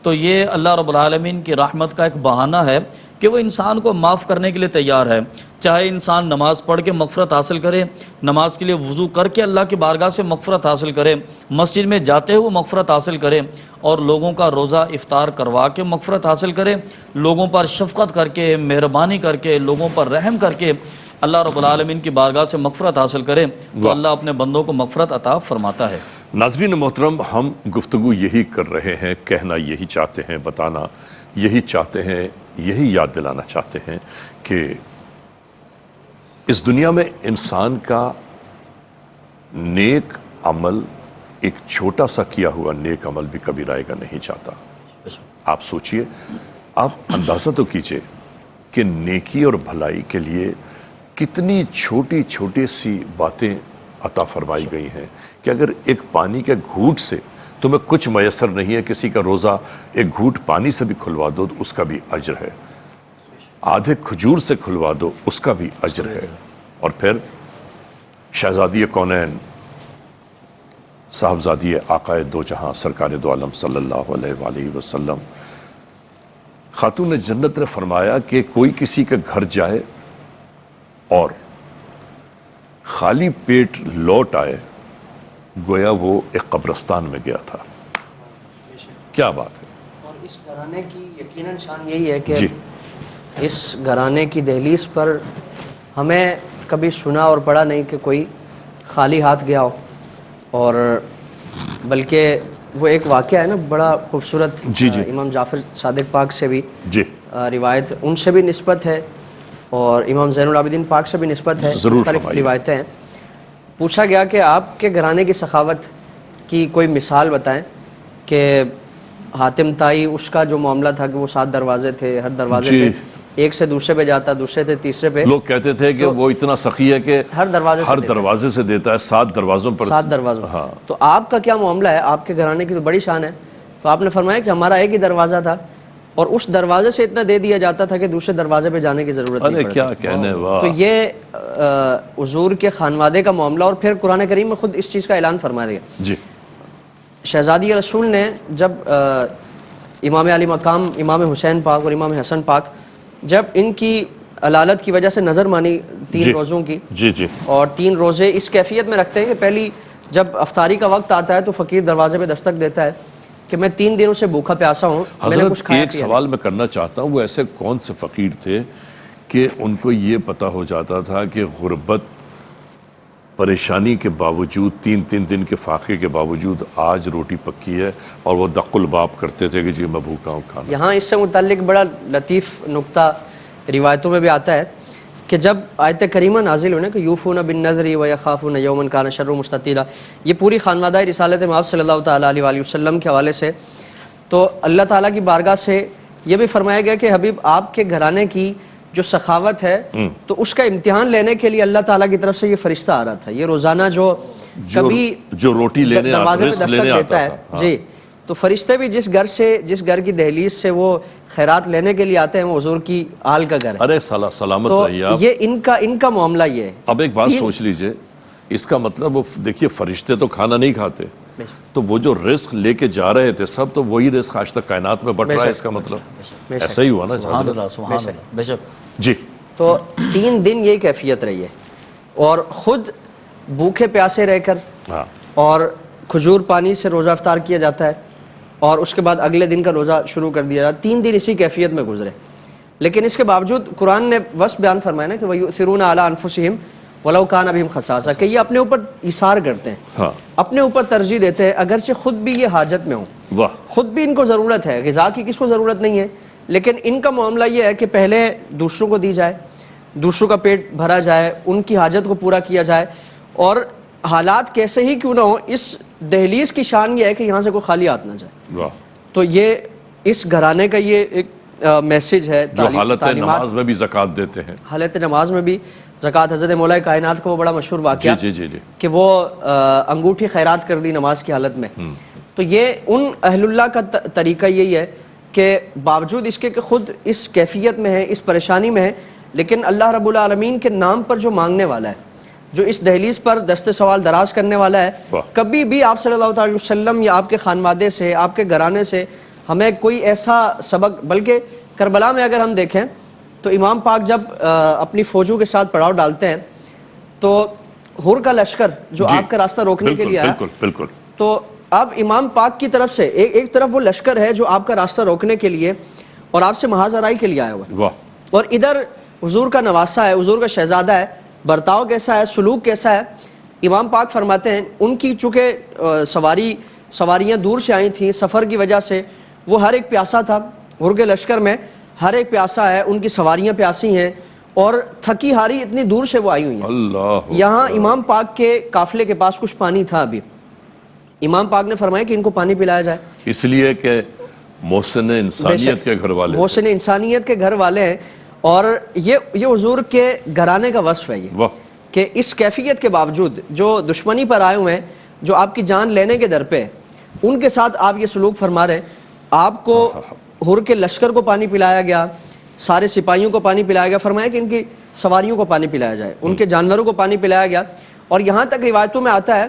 تو یہ اللہ رب العالمین کی رحمت کا ایک بہانہ ہے کہ وہ انسان کو معاف کرنے کے لیے تیار ہے. چاہے انسان نماز پڑھ کے مغفرت حاصل کرے، نماز کے لیے وضو کر کے اللہ کی بارگاہ سے مغفرت حاصل کرے، مسجد میں جاتے ہوئے مغفرت حاصل کرے، اور لوگوں کا روزہ افطار کروا کے مغفرت حاصل کرے، لوگوں پر شفقت کر کے، مہربانی کر کے، لوگوں پر رحم کر کے اللہ رب العالمین کی بارگاہ سے مغفرت حاصل کرے تو اللہ اپنے بندوں کو مغفرت عطا فرماتا ہے. ناظرین محترم، ہم گفتگو یہی کر رہے ہیں، کہنا یہی چاہتے ہیں، بتانا یہی چاہتے ہیں، یہی یاد دلانا چاہتے ہیں کہ اس دنیا میں انسان کا نیک عمل، ایک چھوٹا سا کیا ہوا نیک عمل بھی کبھی رائے گا نہیں چاہتا. آپ سوچئے، آپ اندازہ تو کیجئے کہ نیکی اور بھلائی کے لیے کتنی چھوٹی چھوٹی سی باتیں عطا فرمائی گئی ہیں کہ اگر ایک پانی کے گھوٹ سے تمہیں کچھ میسر نہیں ہے، کسی کا روزہ ایک گھوٹ پانی سے بھی کھلوا دو تو اس کا بھی اجر ہے، آدھے کھجور سے کھلوا دو اس کا بھی اجر ہے. اور پھر شہزادی کونین، صاحبزادی آقائے دو جہاں، سرکار دو عالم صلی اللہ علیہ وآلہ وسلم، خاتون جنت نے فرمایا کہ کوئی کسی کے گھر جائے اور خالی پیٹ لوٹ آئے گویا وہ ایک قبرستان میں گیا تھا. کیا بات ہے. اور اس گھرانے کی یقیناً شان یہی ہے کہ اس گھرانے کی دہلیز پر ہمیں کبھی سنا اور پڑھا نہیں کہ کوئی خالی ہاتھ گیا ہو، اور بلکہ وہ ایک واقعہ ہے نا بڑا خوبصورت. امام جعفر صادق پاک سے بھی روایت ان سے بھی نسبت ہے اور امام زین العابدین پاک سے بھی نسبت ہے، مختلف روایتیں ہیں. پوچھا گیا کہ آپ کے گھرانے کی سخاوت کی کوئی مثال بتائیں کہ حاتم طائی اس کا جو معاملہ تھا کہ وہ 7 دروازے تھے، ہر دروازے پہ ایک سے دوسرے پہ جاتا، دوسرے سے تیسرے پہ. لوگ کہتے تھے کہ وہ اتنا سخی ہے کہ ہر دروازے سے دیتا ہے، 7 دروازوں پر. 7 دروازوں. تو آپ کا کیا معاملہ ہے؟ آپ کے گھرانے کی تو بڑی شان ہے. تو آپ نے فرمایا کہ ہمارا ایک ہی دروازہ تھا اور اس دروازے سے اتنا دے دیا جاتا تھا کہ دوسرے دروازے پہ جانے کی ضرورت نہیں پڑتی. کیا کہنے. تو یہ حضور کے خانوادے کا معاملہ، اور پھر قرآن کریم میں خود اس چیز کا اعلان فرما دیا. شہزادی رسول نے جب امام علی مقام امام حسین پاک اور امام حسن پاک جب ان کی علالت کی وجہ سے نظر مانی 3 روزوں کی، اور 3 روزے اس کیفیت میں رکھتے ہیں کہ پہلی جب افطاری کا وقت آتا ہے تو فقیر دروازے پہ دستک دیتا ہے کہ میں 3 دنوں سے بھوکا پیاسا ہوں. حضرت ایک سوال میں کرنا چاہتا ہوں، وہ ایسے کون سے فقیر تھے کہ ان کو یہ پتا ہو جاتا تھا کہ غربت پریشانی کے باوجود 3 دن کے فاقے کے باوجود آج روٹی پکی ہے، اور وہ دق الباب کرتے تھے کہ جی میں بھوکا ہوں کھانا. یہاں اس سے متعلق بڑا لطیف نقطہ روایتوں میں بھی آتا ہے کہ جب آیت کریمہ نازل ہونے کہ یوفون بالنذر ویخافون یوما کان شر مستطیرا، یہ پوری خانوادہ رسالت مآب صلی اللہ تعالیٰ علیہ وآلہ وسلم کے حوالے سے، تو اللہ تعالیٰ کی بارگاہ سے یہ بھی فرمایا گیا کہ حبیب آپ کے گھرانے کی جو سخاوت ہے تو اس کا امتحان لینے کے لیے اللہ تعالیٰ کی طرف سے یہ فرشتہ آ رہا تھا. یہ روزانہ جو روٹی لینے دروازے پہ دستک دیتا ہے جی، تو فرشتے بھی جس گھر کی دہلیز سے وہ خیرات لینے کے لیے آتے ہیں وہ حضور کی آل کا گھر ہے. ارے سلامت رہیے آپ. یہ ان کا معاملہ یہ ہے. اب ایک بات سوچ لیجئے، اس کا مطلب دیکھیے فرشتے تو کھانا نہیں کھاتے، تو وہ جو رزق لے کے جا رہے تھے سب، تو وہی رزق آج تک کائنات میں بٹ رہا ہے. اس کا مطلب ایسا ہی ہوا نا. سبحان اللہ سبحان اللہ. بے شک. جی تو 3 دن یہی کیفیت رہی ہے، اور خود بھوکے پیاسے رہ کر اور کھجور پانی سے روزہ افطار کیا جاتا ہے، اور اس کے بعد اگلے دن کا روزہ شروع کر دیا جاتا ہے. 3 دن اسی کیفیت میں گزرے، لیکن اس کے باوجود قرآن نے وصف بیان فرمایا نا کہ وَيُؤْثِرُونَ عَلَىٰ أَنفُسِهِمْ وَلَوْ كَانَ بِهِمْ خَصَاصَةٌ، کہ یہ اپنے اوپر ایثار کرتے ہیں، اپنے اوپر ترجیح دیتے ہیں اگرچہ خود بھی یہ حاجت میں ہوں، خود بھی ان کو ضرورت ہے. غذا کی کس کو ضرورت نہیں ہے، لیکن ان کا معاملہ یہ ہے کہ پہلے دوسروں کو دی جائے، دوسروں کا پیٹ بھرا جائے، ان کی حاجت کو پورا کیا جائے. اور حالات کیسے ہی کیوں نہ ہو، اس دہلیز کی شان یہ ہے کہ یہاں سے کوئی خالی ہاتھ نہ جائے. تو یہ اس گھرانے کا یہ ایک میسج ہے. جو حالت نماز میں بھی زکوٰۃ دیتے ہیں، حالت نماز میں بھی زکوٰۃ. حضرت مولا کائنات کا وہ بڑا مشہور واقعہ کہ وہ انگوٹھی خیرات کر دی نماز کی حالت میں. تو یہ ان اہل اللہ کا طریقہ یہی ہے کہ باوجود اس کے کہ خود اس کیفیت میں ہے، اس پریشانی میں ہے، لیکن اللہ رب العالمین کے نام پر جو مانگنے والا ہے، جو اس دہلیز پر دست سوال دراز کرنے والا ہے، کبھی بھی آپ صلی اللہ علیہ وسلم یا آپ کے خانوادے سے، آپ کے گھرانے سے ہمیں کوئی ایسا سبق، بلکہ کربلا میں اگر ہم دیکھیں تو امام پاک جب اپنی فوجوں کے ساتھ پڑاؤ ڈالتے ہیں تو حر کا لشکر جو آپ کا راستہ روکنے کے لیے آیا، بالکل تو اب امام پاک کی طرف سے ایک طرف وہ لشکر ہے جو آپ کا راستہ روکنے کے لیے اور آپ سے محاذ آرائی کے لیے آیا ہوا ہے، اور ادھر حضور کا نواسا ہے، حضور کا شہزادہ ہے، برتاؤ کیسا ہے، سلوک کیسا ہے۔ امام پاک فرماتے ہیں ان کی چونکہ سواریاں دور سے آئی تھیں، سفر کی وجہ سے وہ ہر ایک پیاسا تھا، حر کے لشکر میں ہر ایک پیاسا ہے، ان کی سواریاں پیاسی ہیں اور تھکی ہاری اتنی دور سے وہ آئی ہوئی ہیں۔ اللہ یہاں امام پاک کے قافلے کے پاس کچھ پانی تھا، ابھی امام پاک نے فرمایا کہ ان کو پانی پلایا جائے، اس لیے کہ محسن انسانیت کے گھر والے محسن انسانیت کے گھر والے ہیں، اور یہ حضور کے گھرانے کا وصف ہے یہ کہ اس کیفیت کے باوجود جو دشمنی پر آئے ہوئے ہیں، جو آپ کی جان لینے کے در پہ ان کے ساتھ آپ یہ سلوک فرما رہے ہیں۔ آپ کو حر کے لشکر کو پانی پلایا گیا، سارے سپاہیوں کو پانی پلایا گیا، فرمایا کہ ان کی سواریوں کو پانی پلایا جائے، ان کے جانوروں کو پانی پلایا گیا، اور یہاں تک روایتوں میں آتا ہے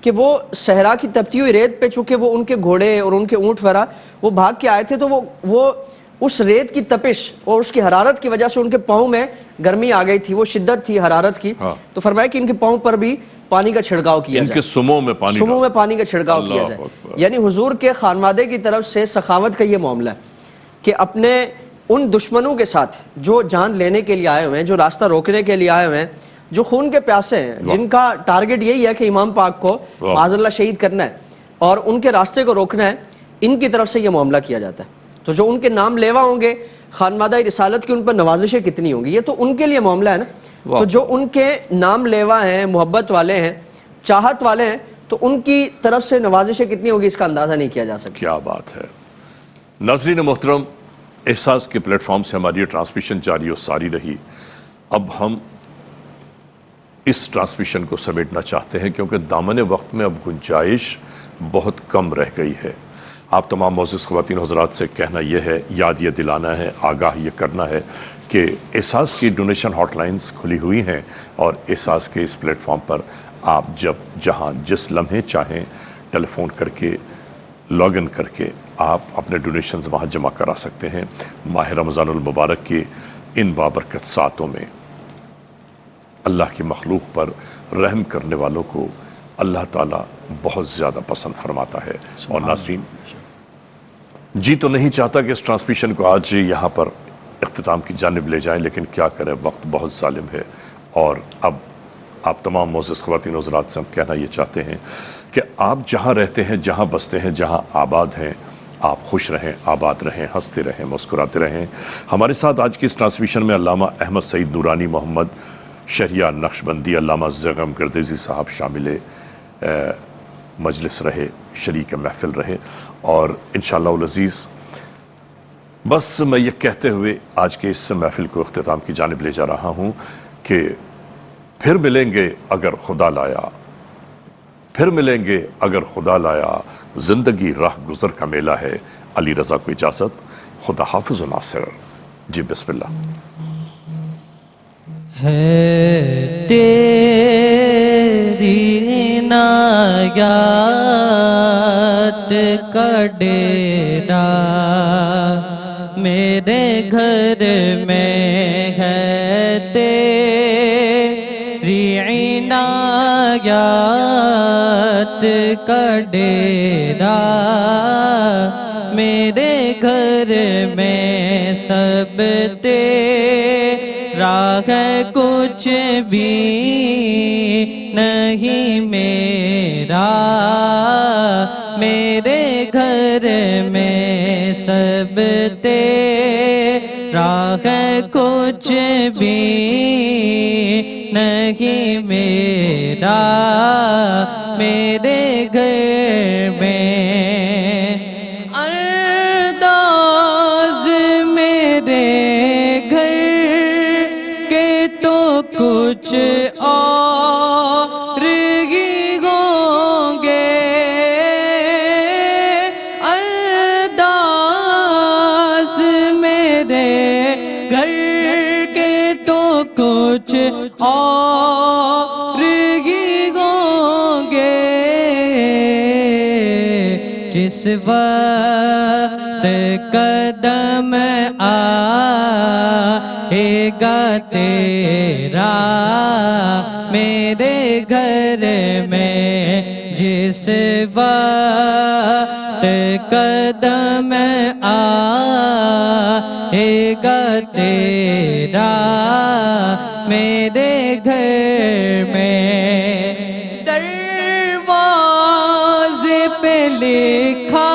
کہ وہ صحرا کی تپتی ہوئی ریت پہ چونکہ وہ ان کے گھوڑے اور ان کے اونٹ وغیرہ وہ بھاگ کے آئے تھے، تو وہ اس ریت کی تپش اور اس کی حرارت کی وجہ سے ان کے پاؤں میں گرمی آ گئی تھی، وہ شدت تھی حرارت کی، تو فرمایا کہ ان کے پاؤں پر بھی پانی کا چھڑکاؤ کیا جائے، ان کے سموں میں پانی کا چھڑکاؤ کیا جائے۔ یعنی حضور کے خانوادے کی طرف سے سخاوت کا یہ معاملہ ہے کہ اپنے ان دشمنوں کے ساتھ جو جان لینے کے لیے آئے ہوئے ہیں، جو راستہ روکنے کے لیے آئے ہوئے ہیں، جو خون کے پیاسے ہیں، جن کا ٹارگٹ یہی ہے کہ امام پاک کو معاذ اللہ شہید کرنا ہے اور ان کے راستے کو روکنا ہے، ان کی طرف سے یہ معاملہ کیا جاتا ہے۔ تو جو ان کے نام لیوا ہوں گے، خانوادہ رسالت کی ان پر نوازشیں کتنی ہوں گی، یہ تو ان کے لیے معاملہ ہے نا۔ تو جو ان کے نام لیوا ہیں، محبت والے ہیں، چاہت والے ہیں، تو ان کی طرف سے نوازشیں کتنی ہوگی اس کا اندازہ نہیں کیا جا سکتا۔ کیا بات ہے۔ ناظرین محترم، احساس کے پلیٹ فارم سے ہماری یہ ٹرانسمیشن جاری و ساری رہی۔ اب ہم اس ٹرانسمیشن کو سمیٹنا چاہتے ہیں کیونکہ دامن وقت میں اب گنجائش بہت کم رہ گئی ہے۔ آپ تمام معزز خواتین حضرات سے کہنا یہ ہے، یاد یہ دلانا ہے، آگاہ یہ کرنا ہے کہ احساس کی ڈونیشن ہاٹ لائنز کھلی ہوئی ہیں، اور احساس کے اس پلیٹ فارم پر آپ جب جہاں جس لمحے چاہیں ٹیلی فون کر کے لاگ ان کر کے آپ اپنے ڈونیشنز وہاں جمع کرا سکتے ہیں۔ ماہ رمضان المبارک کے ان بابرکت ساعتوں میں اللہ کی مخلوق پر رحم کرنے والوں کو اللہ تعالیٰ بہت زیادہ پسند فرماتا ہے۔ اور ناظرین، جی تو نہیں چاہتا کہ اس ٹرانسمیشن کو آج یہاں پر اختتام کی جانب لے جائیں، لیکن کیا کریں، وقت بہت ظالم ہے، اور اب آپ تمام معزز خواتین حضرات سے ہم کہنا یہ چاہتے ہیں کہ آپ جہاں رہتے ہیں، جہاں بستے ہیں، جہاں آباد ہیں، آپ خوش رہیں، آباد رہیں، ہنستے رہیں، مسکراتے رہیں۔ ہمارے ساتھ آج کی اس ٹرانسمیشن میں علامہ احمد سعید نورانی محمد شہریار نقشبندی، علامہ زغم گردیزی صاحب شامل مجلس رہے، شریک محفل رہے، اور انشاءاللہ العزیز بس میں یہ کہتے ہوئے آج کے اس محفل کو اختتام کی جانب لے جا رہا ہوں کہ پھر ملیں گے اگر خدا لایا، پھر ملیں گے اگر خدا لایا، زندگی راہ گزر کا میلہ ہے۔ علی رضا کو اجازت، خدا حافظ و ناصر۔ جی بسم اللہ۔ ہے تیری عنایات کا ڈیرا میرے گھر میں ہے، تیری عنایات کا ڈیرا میرے گھر میں، سب تیرا ہے، کچھ بھی نہیں میرا، میرے گھر میں سب تیرا ہے، کچھ بھی نہیں میرا، میرے گھر میں انداز میرے گھر کے تو کچھ اور ہی ہوں گے، انداز میرے گھر کے تو کچھ اور ہی ہوں گے، جس وقت گا تیرا میرے گھر میں جس وقت قدم آئے گا تیرا میرے گھر میں دروازے پہ لکھا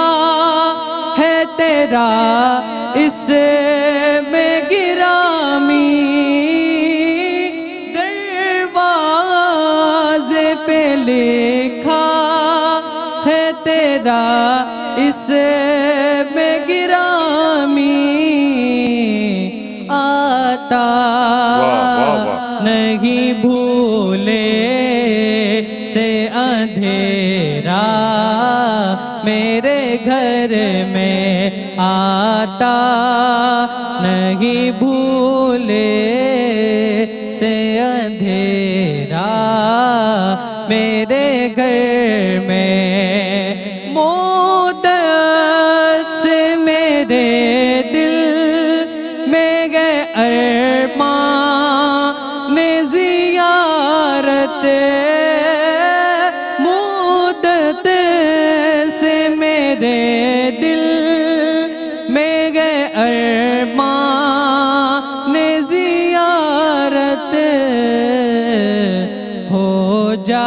ہے تیرا اس میں گرامی دروازے پہ لکھا ہے تیرا اس میں گرامی آتا نہیں بھولے سے اندھیرا میرے گھر میں آتا نہیں بھولے سے اندھیرا میرے گھر میں مدت سے میرے دل میں گئے ارمان زیارت مدت سے میرے دل میں گئے ارمان زیارت ہو جا